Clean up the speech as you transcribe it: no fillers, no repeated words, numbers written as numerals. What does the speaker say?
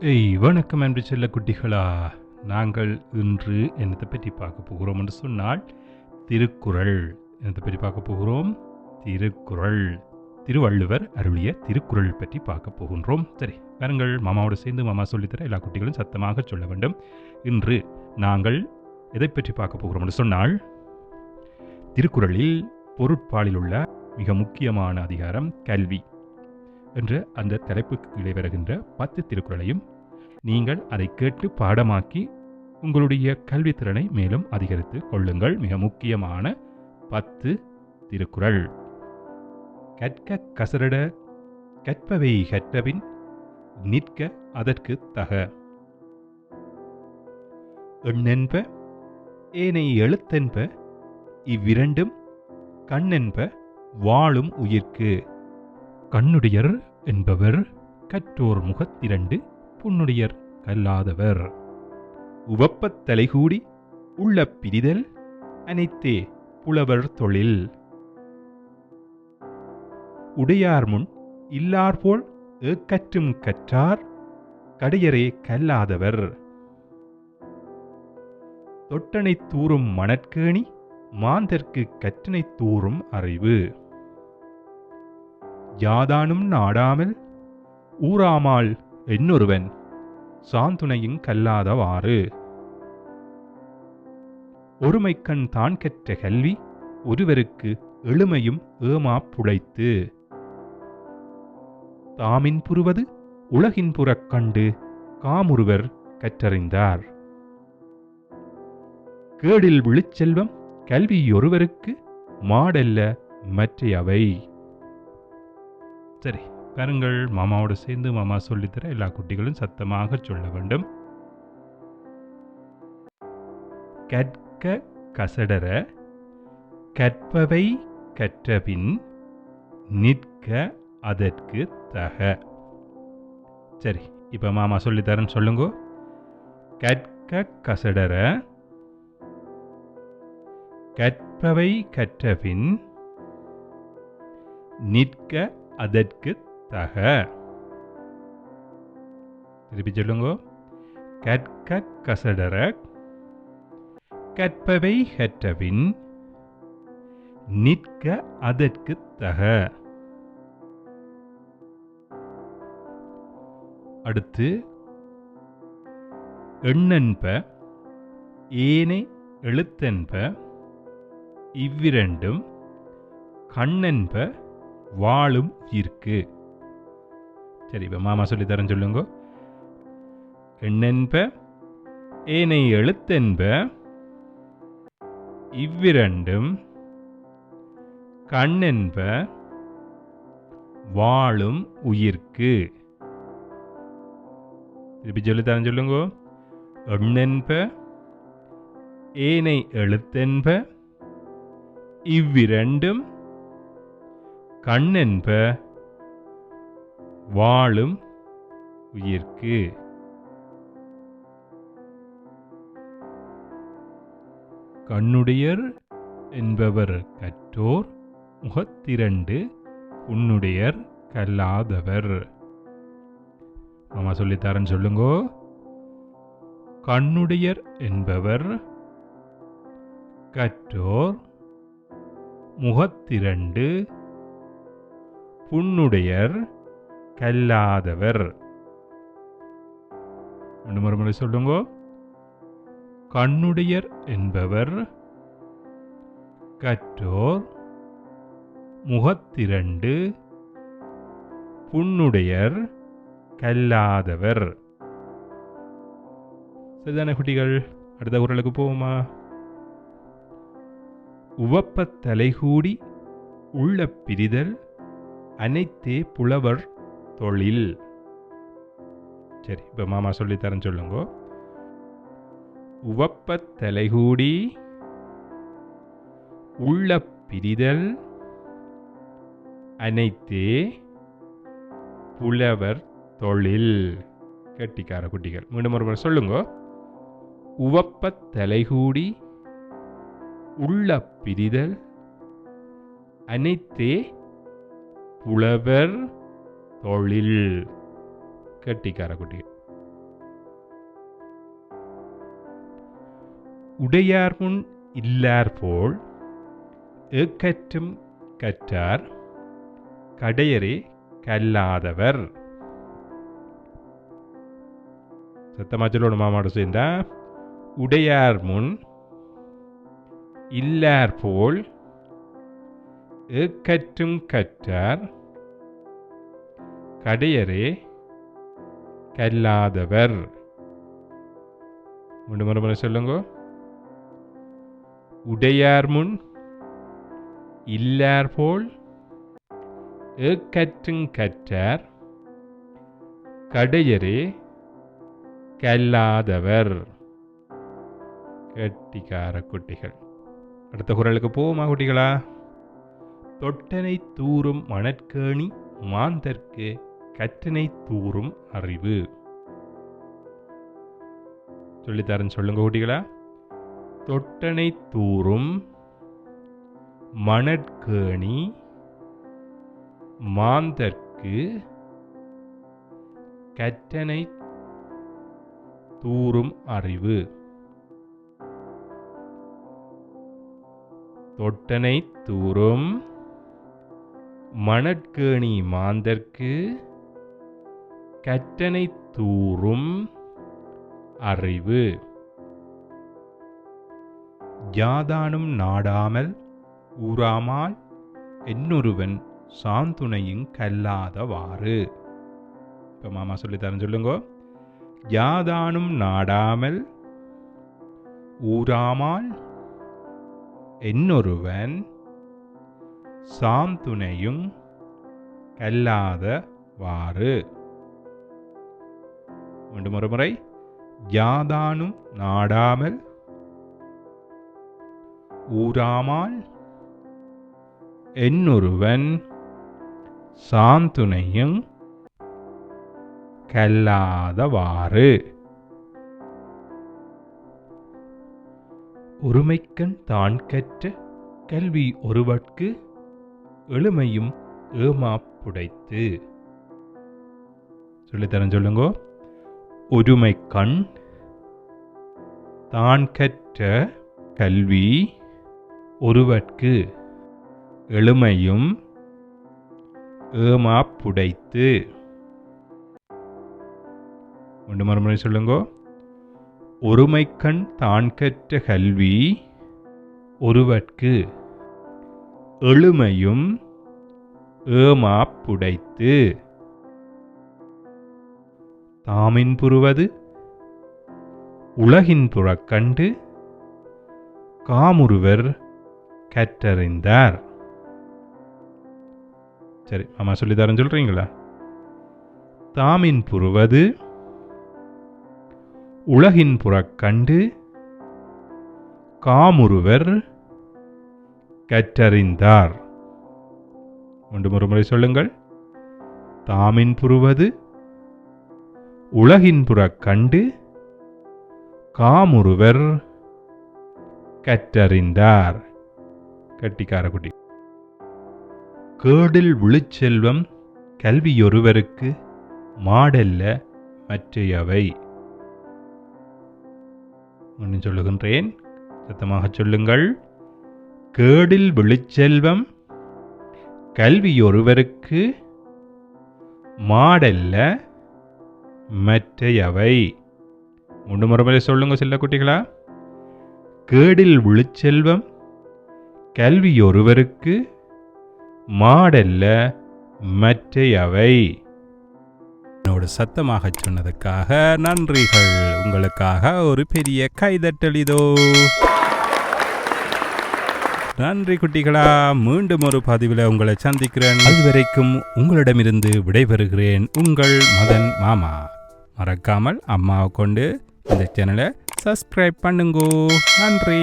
வணக்கம் அன்பு செல்ல குட்டிகளா. நாங்கள் இன்று என்னத்தை பற்றி பார்க்க போகிறோம் என்று சொன்னால் திருக்குறள். என்னத்தை பற்றி பார்க்க போகிறோம்? திருக்குறள். திருவள்ளுவர் அருளிய திருக்குறள் பற்றி பார்க்க போகின்றோம். சரி, பாருங்கள், மாமாவோடு சேர்ந்து மாமா சொல்லித்தர எல்லா குட்டிகளும் சத்தமாக சொல்ல வேண்டும். இன்று நாங்கள் எதை பற்றி பார்க்க போகிறோம் என்று சொன்னால், திருக்குறளில் பொருட்பாலில் உள்ள மிக முக்கியமான அதிகாரம் கல்வி என்ற அந்த தலைப்புக்கு கீழே வருகின்ற 10 திருக்குறளையும் நீங்கள் அதை கேட்டு பாடமாக்கி உங்களுடைய கல்வித்திறனை மேலும் அதிகரித்து கொள்ளுங்கள். மிக முக்கியமான 10 திருக்குறள். கற்க கசரட கற்பவை கற்றபின் நிற்க அதற்கு தக. எண்ணென்ப ஏனை எழுத்தென்ப இவ்விரண்டும் கண்ணென்ப வாழும் உயிர்க்கு. கண்ணுடையர் என்பவர் கற்றோர் முகத்திரண்டு புண்ணுடையர் கல்லாதவர். உவப்பத் தலைகூடி உள்ள பிரிதல் அனைத்தே புலவர் தொழில். உடையார் முன் இல்லார்போல் ஏக்கற்றும் கற்றார் கடையரே கல்லாதவர். தொட்டனை தூறும் மணற்கேணி மாந்தர்க்கு கற்றனை தூறும் அறிவு. யாதானும் நாடாமல் ஊராமால் என்னொருவன் சாந்துணையும் கல்லாதவாறு. ஒருமைக்கண் தான் கற்ற கல்வி ஒருவருக்கு எளிமையும் ஏமா புழைத்து. தாமின் புறுவது உலகின் புறக் கண்டு காமுறுவர் கற்றறிந்தார். கேடில் விழுச்செல்வம் கல்வி ஒருவருக்கு மாடல்ல மற்றையவை. சரி, பாருங்கள், மாமாவோடு சேர்ந்து மாமா சொல்லித்தர எல்லா குட்டிகளும் சத்தமாக சொல்ல வேண்டும். கற்க கசடர கற்பவை கற்றபின் நிற்க அதற்கு தக. சரி, இப்ப மாமா சொல்லித்தரேன்னு சொல்லுங்க. கற்க கசடர கற்பவை கற்றபின் நிற்க அதற்கு தக. திருப்பி சொல்லுங்க. கற்க கசடர கற்பவை கற்றபின் நிற்க அதற்கு தக. அடுத்து, எண்ணென்ப ஏனை எழுத்தென்ப இவ்விரண்டும் கண்ணென்ப வாழும் உயிர்க்கு. சரி, இப்ப மாமா சொல்லித்தரேன் சொல்லுங்க. எண்ணென்ப ஏனை எழுத்தென்ப இவ்விரண்டும் கண்ணென்ப வாழும் உயிர்க்கு. திருப்பி சொல்லித்தரேன் சொல்லுங்க. எண்ணென்ப ஏனை எழுத்தென்ப இவ்விரண்டும் கண்ணென்ப வாழும் உயிர்க்கு. கண்ணுடையர் என்பவர் கற்றோர் முகத்திரண்டு புண்ணுடையர் கல்லாதவர். ஆமா, சொல்லித்தாரன்னு சொல்லுங்க. கண்ணுடையர் என்பவர் கற்றோர் முகத்திரண்டு புண்ணுடையர் கல்லாதவர். மறுமுறை சொல்லுங்க. கண்ணுடையர் என்பவர் கற்றோர் முகத்திரண்டு புண்ணுடையர் கல்லாதவர். சரிதான குட்டிகள்? அடுத்த குறளுக்கு போவோமா? உவப்பத் தலைகூடி உள்ள பிரிதல் அனைத்தே புலவர் தொழில். சரி, இப்ப மாமா சொல்லித்தரேன் சொல்லுங்க. உவப்பத் தலைகூடி உள்ள பிரிதல் அனைத்தே புலவர் தொழில். கெட்டிக்கார குட்டிகள், மீண்டும் ஒரு முறை சொல்லுங்க. உவப்பத் தலைகூடி உள்ள பிரிதல் அனைத்தே புலவர் தொழில். கெட்டிக்கார குட்டிகள். உடையார் முன் இல்லார் போல் ஏக்கற்றும் கற்றார் கடையரே கல்லாதவர். சத்தமா சொல்லணும் மாமாவோட சேர்ந்தா. உடையார் முன் இல்லார் போல் ஏக்கற்றும் கற்றார் கடையரே கல்லாதவர். முறை சொல்லுங்க. உடையார் முன் இல்லார் போல் ஏக்கற்றும் கற்றார் கடையரே கல்லாதவர். கெட்டிக்கார குட்டிகள். அடுத்த குறளுக்கு போவோமா குட்டிகளா? தொட்டனை தூறும் மணற்கேணி மாந்தர்க்கு கற்றனை தூறும் அறிவு. சொல்லித்தரேன் சொல்லுங்க குட்டிகளா. தொட்டனை தூறும் மணற்கேணி மாந்தர்க்கு கற்றனை தூறும் அறிவு. தொட்டனை தூறும் மணற்கேணி மாந்தர்க்கு கற்றனை தூறும் அறிவு. யாதானும் நாடாமல் ஊராமால் என்னொருவன் சாந்துணையும் கல்லாதவாறு. இப்போ மாமா சொல்லித்தரேன் சொல்லுங்க. யாதானும் நாடாமல் ஊராமால் என்னொருவன் சாந்துணையும் கல்லாதவாறு. மீண்டும் ஒரு முறை. யாதானும் நாடாமல் ஊராமால் என்னொருவன் சாந்துணையும் கல்லாதவாறு. ஒருமைக்கண் தான் கற்ற கல்வி ஒருவர்க்கு எளிமையும் ஏமாப்புடைத்து. சொல்லித்தரேன் சொல்லுங்க. ஒருமைக்கண் தான் கற்ற கல்வி ஒருவர்க்கு எளிமையும் ஏமாப்புடைத்து. மறுமுறை சொல்லுங்க. ஒருமைக்கண் தான் கற்ற கல்வி ஒருவர்க்கு எளிமையும் ஏமாப்புடைத்து. தாமின் புறுவது உலகின் புறக்கண்டு காமுறுவர் கற்றறிந்தார். சரி மாமா சொல்லித்தரேன் சொல்றீங்களா? தாமின் புறுவது உலகின் புறக்கண்டு காமுறுவர் கற்றறிந்தார். மீண்டும் ஒரு முறை சொல்லுங்கள். தாமின் புறுவது உலகின் புறக்கண்டு காமுறுவர் கற்றறிந்தார். கட்டிக்கார குட்டி. கேடில் விழுச்செல்வம் கல்வியொருவருக்கு மாடல்ல மற்றையவை. சொல்லுகின்றேன், சத்தமாக சொல்லுங்கள். கேடில் விழுச்செல்வம் கல்வியொருவருக்கு மாடல்ல மற்றையவை. முறை சொல்லுங்க செல்ல குட்டிகளா. கேடில் விழுச்செல்வம் கல்வியொருவருக்கு மாடல்ல மற்றையவை. என்னோட சத்தமாக சொன்னதுக்காக நன்றிகள். உங்களுக்காக ஒரு பெரிய கைதட்டலிதோ. நன்றி குட்டிகளா. மீண்டும் ஒரு பதிவில் உங்களை சந்திக்கிறேன். அதுவரைக்கும் உங்களிடமிருந்து விடைபெறுகிறேன். உங்கள் மதன் மாமா. மறக்காமல் அம்மாவை கொண்டு இந்த சேனலை சப்ஸ்கிரைப் பண்ணுங்கோ. நன்றி.